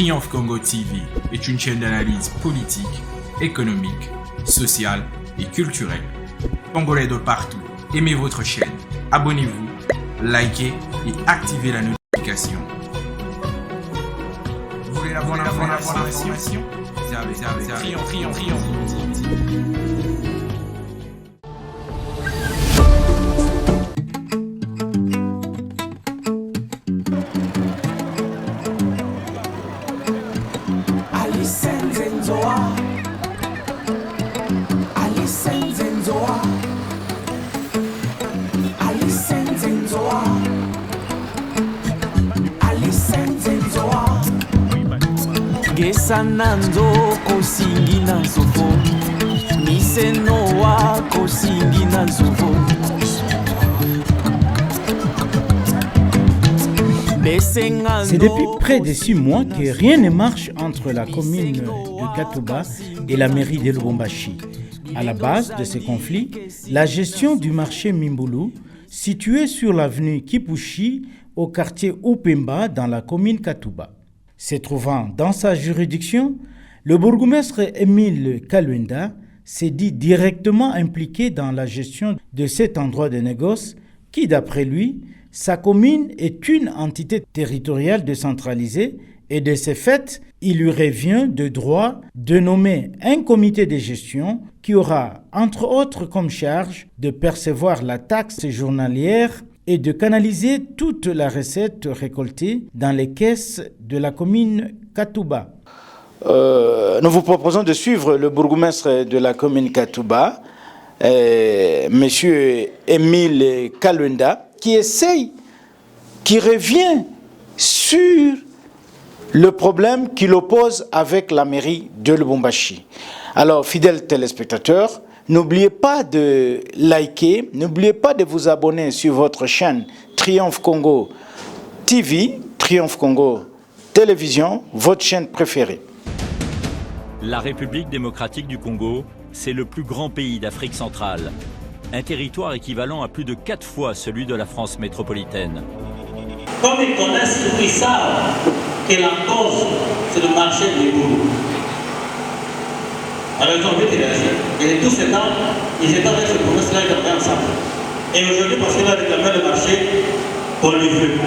Triomphe Congo TV est une chaîne d'analyse politique, économique, sociale et culturelle. Congolais de partout, aimez votre chaîne, abonnez-vous, likez et activez la notification. Vous voulez la bonne information? Triomphe TV. Gesananzo kosingi na nzofo misenoa kosingi na nzofo. C'est depuis près de 6 mois que rien ne marche entre la commune de Katouba et la mairie de Lubumbashi. À la base de ce conflit, la gestion du marché Mimbulu, situé sur l'avenue Kipushi, au quartier Upemba, dans la commune Katouba. Se trouvant dans sa juridiction, le bourgmestre Émile Kalwenda s'est dit directement impliqué dans la gestion de cet endroit de négoce qui, d'après lui, sa commune est une entité territoriale décentralisée et de ce fait, il lui revient de droit de nommer un comité de gestion qui aura, entre autres, comme charge de percevoir la taxe journalière et de canaliser toute la recette récoltée dans les caisses de la commune Katouba. Nous vous proposons de suivre le bourgmestre de la commune Katouba, M. Émile Kalwenda, qui revient sur le problème qui l'oppose avec la mairie de Lubumbashi. Alors, fidèles téléspectateurs, n'oubliez pas de liker, n'oubliez pas de vous abonner sur votre chaîne Triomphe Congo TV, Triomphe Congo Télévision, votre chaîne préférée. La République démocratique du Congo, c'est le plus grand pays d'Afrique centrale. Un territoire équivalent à plus de 4 fois celui de la France métropolitaine. Comme ils connaissent, ils savent que la cause, c'est le marché du boulot. Alors ils ont vite réagi. Et tout ce temps, ils étaient avec ce promesse-là, ils travaillaient ensemble. Et aujourd'hui, parce qu'il a réclamé le marché, on lui veut.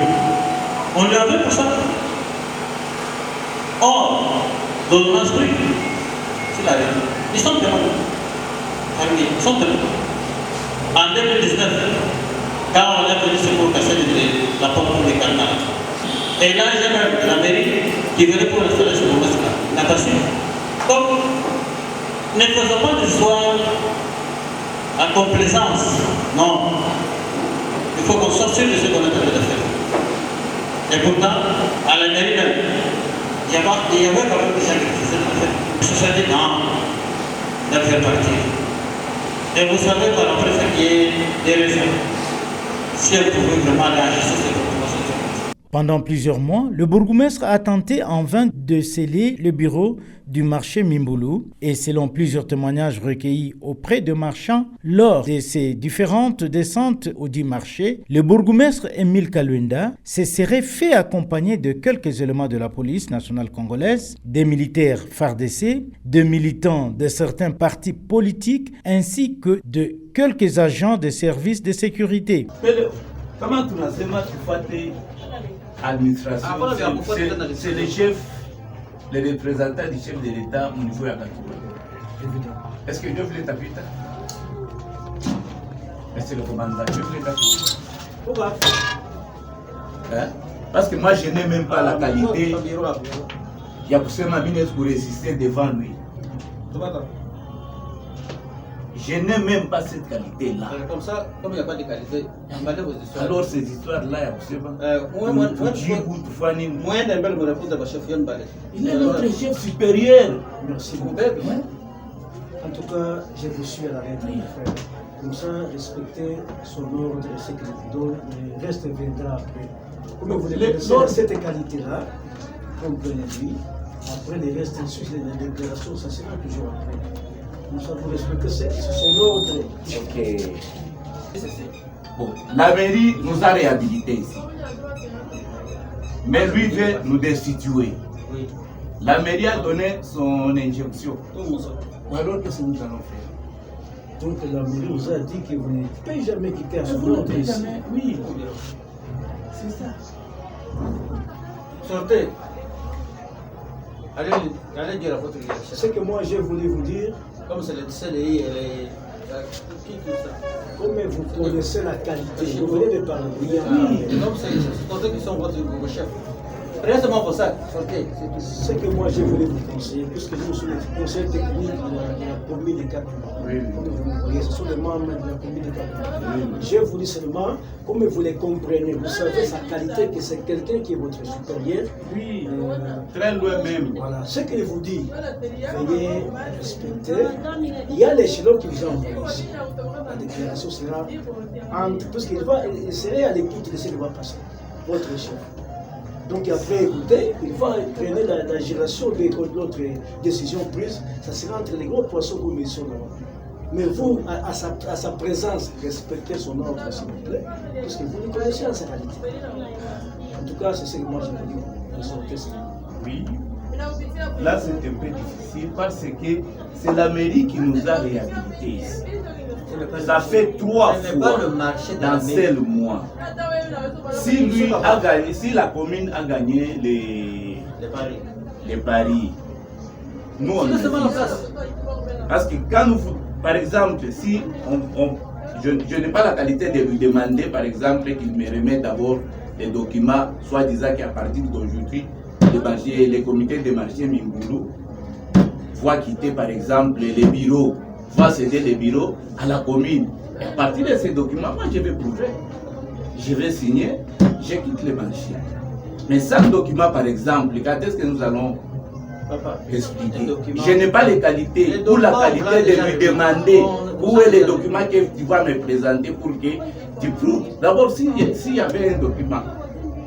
On lui a vu pour ça. Or, dans le truc, c'est la vérité. Ils sont témoins. Ils sont témoins. En 2019, quand on est venu sur pour casser la porte des canards, et là, j'ai même la mairie qui venait pour installer ce promesse-là. Il n'a pas su. Donc, ne faisons pas d'histoire en complaisance. Non. Il faut qu'on sorte de ce qu'on est en train de faire. Et pourtant, à la mairie même, il y avait quand même des gens qui faisaient l'affaire. Je me suis dit non, de faire partir. Et vous savez qu'on a préféré qu'il y ait des raisons. Si elle pouvait vraiment aller ajuster cette information. Pendant plusieurs mois, le bourgmestre a tenté en vain de sceller le bureau du marché Mimbulu et selon plusieurs témoignages recueillis auprès de marchands lors de ces différentes descentes au dit marché, le bourgmestre Émile Kalwenda se serait fait accompagner de quelques éléments de la police nationale congolaise, des militaires FARDC, de militants de certains partis politiques ainsi que de quelques agents de services de sécurité. Comment tu administration, c'est les chefs, les représentants du chef de l'État au niveau de la Katouba. Est-ce que Dieu voulait t'appuyer? Mais c'est le commandant, Dieu voulait t'appuyer. Pourquoi? Parce que moi je n'ai même pas la qualité. Il y a pour résister devant lui. Je n'ai même pas cette qualité-là. Comme ça, comme il n'y a pas de qualité, emballez vos histoires. Alors ces histoires-là, il y a est notre chef supérieur. Merci beaucoup. En tout cas, je vous suis à la lettre, frère. Comme ça, respectez son ordre et ce qu'il vous donne, le reste viendra après. Comme vous voulez cette qualité-là, comprenez-lui. Après, le reste, ensuite, les déclarations, ça sera toujours après. Nous savons respecter son ordre. Ok. Bon, la mairie nous a réhabilités ici. Mais lui veut nous destituer. Oui. La mairie a donné son injonction. Alors qu'est-ce que nous allons faire? Donc la mairie nous a dit que vous ne pouvez jamais quitter à son ordre ici. Oui, c'est ça. Sortez. Allez dire à votre direction. C'est ce que moi j'ai voulu vous dire. Comme c'est le CDI, qui tout ça? Comme vous connaissez la qualité, vous venez de parler. Oui, donc c'est sortez qui sont votre chef. Rien seulement pour ça, sortez, c'est tout. Ce que moi j'ai voulu vous conseiller, puisque je suis le conseil technique de la commune de Katouba. Oui. Comme vous le voyez, ce sont des membres de la commune de Katouba. J'ai voulu seulement, comme vous les comprenez, vous savez sa qualité, que c'est quelqu'un qui est votre supérieur. Oui, très loin même. Voilà, ce qu'il vous dit, veuillez respecter. Il y a l'échelon qui vous a envoyé ici. La déclaration sera entre, parce qu'il serait à l'écoute de ce qui va passer, votre chef. Donc après écouter, il va prendre la gération de l'autre décision prise. Ça sera entre les gros poissons que nous sommes là-bas. Mais vous, à sa présence, respectez son ordre, s'il vous plaît, parce que vous le connaissez en sa qualité. En tout cas, c'est ce que moi j'ai voulu ressortir. Oui. Là, c'est un peu difficile parce que c'est la mairie qui nous a réhabilités ici. Ça fait 3 fois dans seul mois. Si lui a gagné, si la commune a gagné les paris, nous on est parce que quand nous, par exemple, si je n'ai pas la qualité de lui demander, par exemple, qu'il me remette d'abord les documents, soi-disant qu'à partir d'aujourd'hui, les comités de marché Mingoulou vont quitter, par exemple, les bureaux, vont céder les bureaux à la commune. Et à partir de ces documents, moi je vais prouver. Je vais signer, je quitte le marché. Mais sans document, par exemple, quand est-ce que nous allons expliquer? Je n'ai pas les qualités ou la qualité de lui demander où est le document que tu vas me présenter pour que tu prouves. D'abord, s'il y avait un document,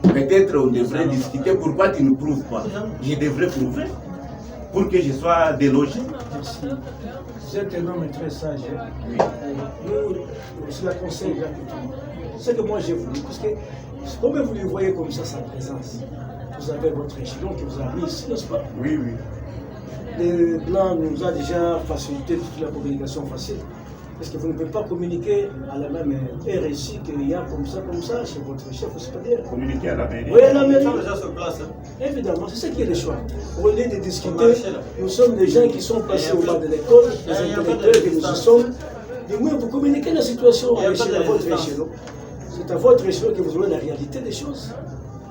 peut-être on devrait discuter pourquoi tu ne prouves pas. Je devrais prouver pour que je sois délogé. Merci. Vous êtes un homme très sage. Oui. Nous, c'est la conseil gratuitement. C'est que moi j'ai voulu, parce que comme vous le voyez comme ça, sa présence, vous avez votre échelon qui vous a mis ici, n'est-ce pas? Oui, oui. Le blanc nous a déjà facilité toute la communication facile. Parce que vous ne pouvez pas communiquer à la même heure ici qu'il y a comme ça chez votre chef supérieur. Communiquer à la mairie. Oui, à la mairie. Déjà sur place. Évidemment, c'est ça qui est le choix. Au lieu de discuter, nous sommes des gens qui sont passés au bas de l'école, des intellectuels que nous y sommes. Du moins, vous communiquez la situation à votre échelon. C'est à votre échelon que vous aurez la réalité des choses.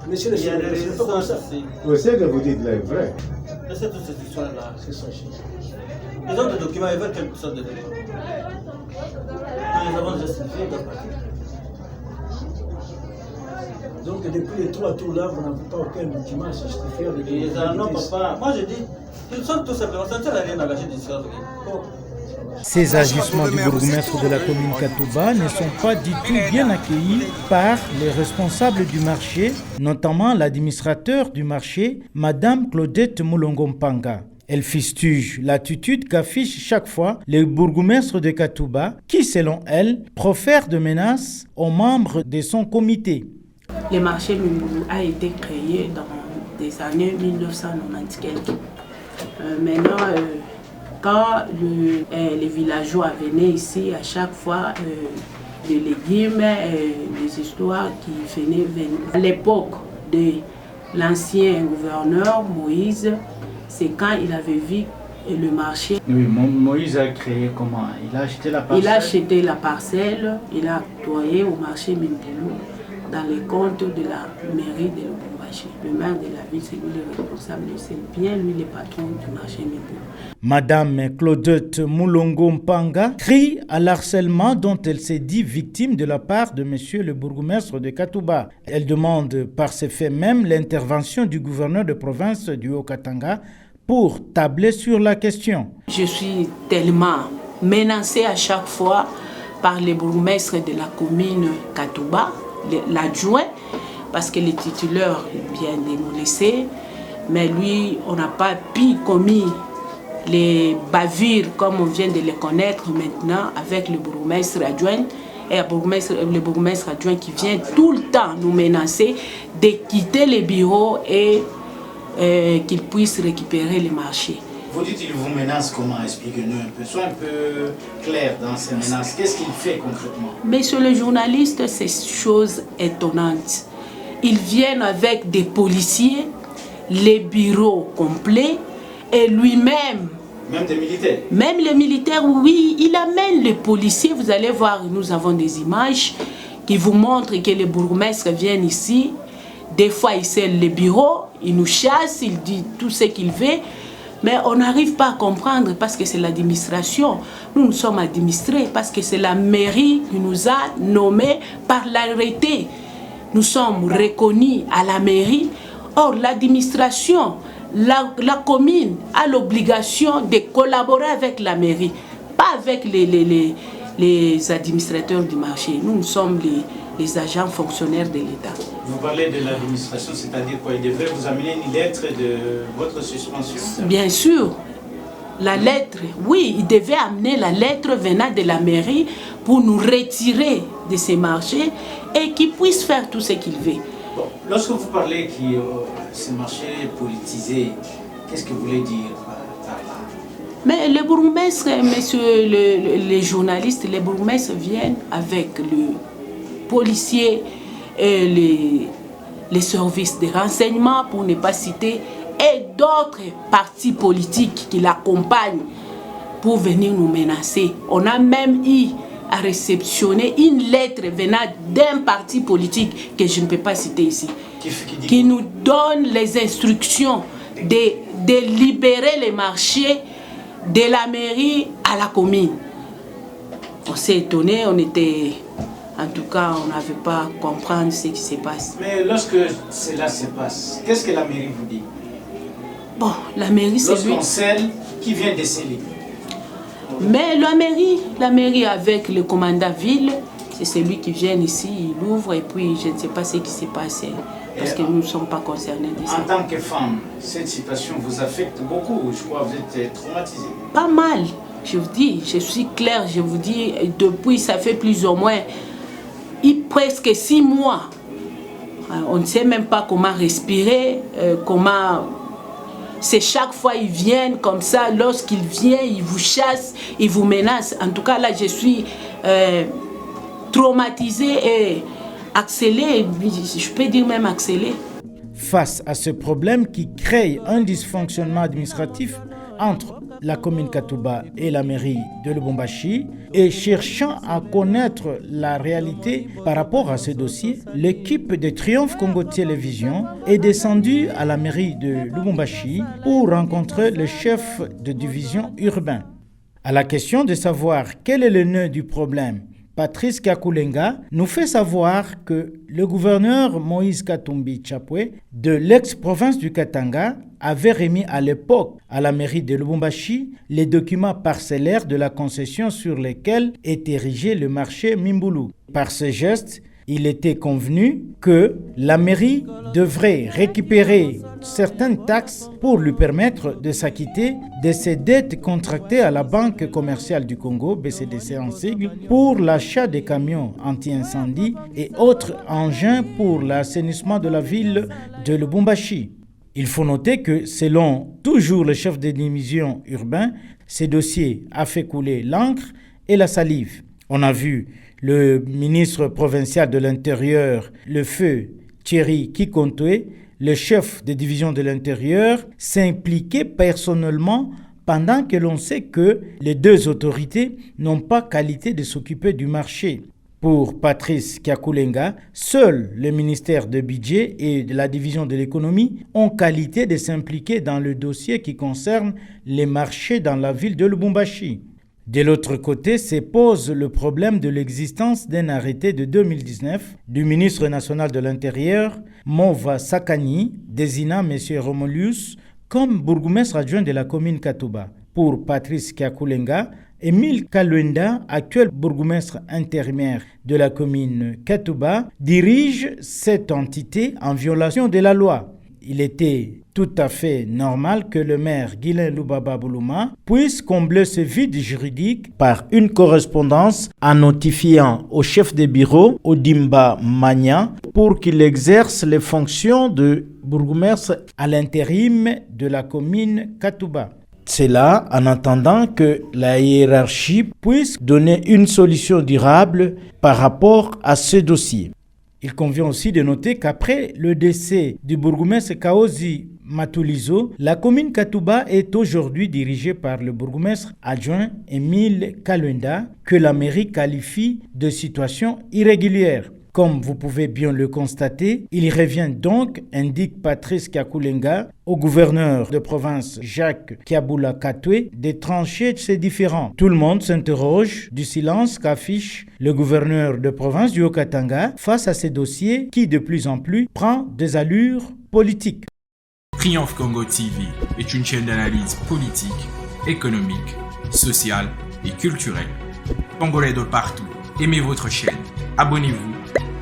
Monsieur le chef, c'est pas comme ça. Oui, ce que vous dites là est vrai. Laissez toute cette histoire-là. C'est ça, chef. Les autres documents, ils veulent quelque chose de donner. Nous les avons justifiés dans partie. Donc depuis les 3 tours là, vous n'avez pas aucun document à justifier avec les Non, papa, moi je dis, ils sont tout simplement, ça ne sert à rien d'engager des choses. Ces agissements du bourgmestre de la commune Katouba ne sont pas du tout bien accueillis par les responsables du marché, notamment l'administrateur du marché, Madame Claudette Moulongo-Mpanga. Elle fustige l'attitude qu'affiche chaque fois le bourgmestre de Katouba, qui, selon elle, profère de menaces aux membres de son comité. Le marché Mingoulou a été créé dans des années 1990 quelques. Maintenant, quand les villageois venaient ici, à chaque fois, des légumes, des histoires qui venaient. À l'époque de l'ancien gouverneur Moïse, c'est quand il avait vu le marché. Oui, Moïse a créé comment? Il a acheté la parcelle? Il a acheté la parcelle, il a octroyé au marché Mingoulou dans les comptes de la mairie de Lubumbashi. Le maire de la ville, c'est lui le responsable, c'est bien lui le patron du marché Mingoulou. Madame Claudette Moulongo-Mpanga crie à l'harcèlement dont elle s'est dit victime de la part de monsieur le bourgmestre de Katouba. Elle demande par ces faits même l'intervention du gouverneur de province du Haut-Katanga pour tabler sur la question. Je suis tellement menacée à chaque fois par les bourgmestres de la commune Katouba, l'adjoint, parce que le titulaire vient de nous laisser, mais lui, on n'a pas pu commis les bavures comme on vient de les connaître maintenant avec le bourgmestre adjoint et le bourgmestre adjoint qui vient tout le temps nous menacer de quitter les bureaux et qu'ils puissent récupérer les marchés. Vous dites qu'il vous menace comment? Expliquez-nous un peu. Soyez un peu clair dans ces menaces. Qu'est-ce qu'il fait concrètement? Monsieur le journaliste, c'est chose étonnante. Ils viennent avec des policiers, les bureaux complets et lui-même. Même des militaires? Même les militaires, oui. Il amène les policiers. Vous allez voir, nous avons des images qui vous montrent que les bourgmestres viennent ici. Des fois, ils scellent les bureaux, ils nous chassent, ils disent tout ce qu'ils veulent. Mais on n'arrive pas à comprendre parce que c'est l'administration. Nous sommes administrés parce que c'est la mairie qui nous a nommés par l'arrêté. Nous sommes reconnus à la mairie. Or, l'administration, la commune a l'obligation de collaborer avec la mairie, pas avec les administrateurs du marché. Nous sommes les agents fonctionnaires de l'État. Vous parlez de l'administration, c'est-à-dire quoi? Il devrait vous amener une lettre de votre suspension? Bien sûr. La lettre, oui, il devait amener la lettre venant de la mairie pour nous retirer de ces marchés et qu'il puisse faire tout ce qu'il veut. Bon, lorsque vous parlez que ces marchés politisés, qu'est-ce que vous voulez dire par là? Mais les bourgmestres, messieurs les journalistes, les bourgmestres viennent avec le policier et les services de renseignement, pour ne pas citer, et d'autres partis politiques qui l'accompagnent pour venir nous menacer. On a même eu à réceptionner une lettre venant d'un parti politique que je ne peux pas citer ici, qui nous donne les instructions de libérer les marchés de la mairie à la commune. On s'est étonné, on était... En tout cas, on n'avait pas à comprendre ce qui se passe. Mais lorsque cela se passe, qu'est-ce que la mairie vous dit? Bon, la mairie, c'est lui. Lorsqu'on scelle, qui vient déceler? Mais la mairie avec le commandant ville, c'est celui qui vient ici, il ouvre et puis je ne sais pas ce qui s'est passé. Parce que nous ne sommes pas concernés de ça. En tant que femme, cette situation vous affecte beaucoup, je crois, vous êtes traumatisée? Pas mal, je vous dis, je suis claire, je vous dis, depuis ça fait plus ou moins presque 6 mois. On ne sait même pas comment respirer, comment... C'est chaque fois ils viennent comme ça, lorsqu'ils viennent, ils vous chassent, ils vous menacent. En tout cas, là, je suis traumatisée et accélérée, je peux dire même accélérée. Face à ce problème qui crée un dysfonctionnement administratif entre la commune Katouba et la mairie de Lubumbashi, et cherchant à connaître la réalité par rapport à ce dossier, l'équipe de Triomphe Congo Télévision est descendue à la mairie de Lubumbashi pour rencontrer le chef de division urbain. À la question de savoir quel est le nœud du problème, Patrice Kakulenga nous fait savoir que le gouverneur Moïse Katumbi Chapwe de l'ex-province du Katanga avait remis à l'époque à la mairie de Lubumbashi les documents parcellaires de la concession sur lesquels est érigé le marché Mimbulu. Par ce geste, il était convenu que la mairie devrait récupérer certaines taxes pour lui permettre de s'acquitter de ses dettes contractées à la Banque commerciale du Congo, BCDC en sigle, pour l'achat des camions anti-incendie et autres engins pour l'assainissement de la ville de Lubumbashi. Il faut noter que, selon toujours le chef de division urbain, ce dossier a fait couler l'encre et la salive. On a vu le ministre provincial de l'Intérieur, le feu Thierry Kikontoé, le chef de division de l'Intérieur, s'impliquer personnellement pendant que l'on sait que les deux autorités n'ont pas qualité de s'occuper du marché. Pour Patrice Kakulenga, seul le ministère de budget et de la division de l'économie ont qualité de s'impliquer dans le dossier qui concerne les marchés dans la ville de Lubumbashi. De l'autre côté, se pose le problème de l'existence d'un arrêté de 2019 du ministre national de l'Intérieur, Mova Sakani, désignant M. Romolius comme bourgmestre adjoint de la commune Katouba. Pour Patrice Kakulenga, Émile Kalwenda, actuel bourgmestre intérimaire de la commune Katouba, dirige cette entité en violation de la loi. Il était tout à fait normal que le maire Guilain Loubaba Boulouma puisse combler ce vide juridique par une correspondance en notifiant au chef de bureau, Odimba Magna, pour qu'il exerce les fonctions de bourgmestre à l'intérim de la commune Katouba. C'est là, en attendant que la hiérarchie puisse donner une solution durable par rapport à ce dossier. Il convient aussi de noter qu'après le décès du bourgmestre Kaozi Matulizo, la commune Katouba est aujourd'hui dirigée par le bourgmestre adjoint Émile Kalwenda, que la mairie qualifie de situation irrégulière. Comme vous pouvez bien le constater, il revient donc, indique Patrice Kakulenga, au gouverneur de province Jacques Kiaboula Katoué, de trancher ces différends. Tout le monde s'interroge du silence qu'affiche le gouverneur de province du Haut-Katanga face à ces dossiers qui, de plus en plus, prend des allures politiques. Triomphe Congo TV est une chaîne d'analyse politique, économique, sociale et culturelle. Congolais de partout, aimez votre chaîne, abonnez-vous,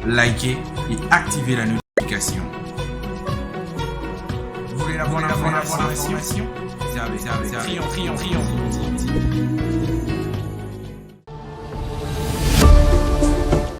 likez et activez la notification. Vous voulez la bonne information? C'est avec Triomphe.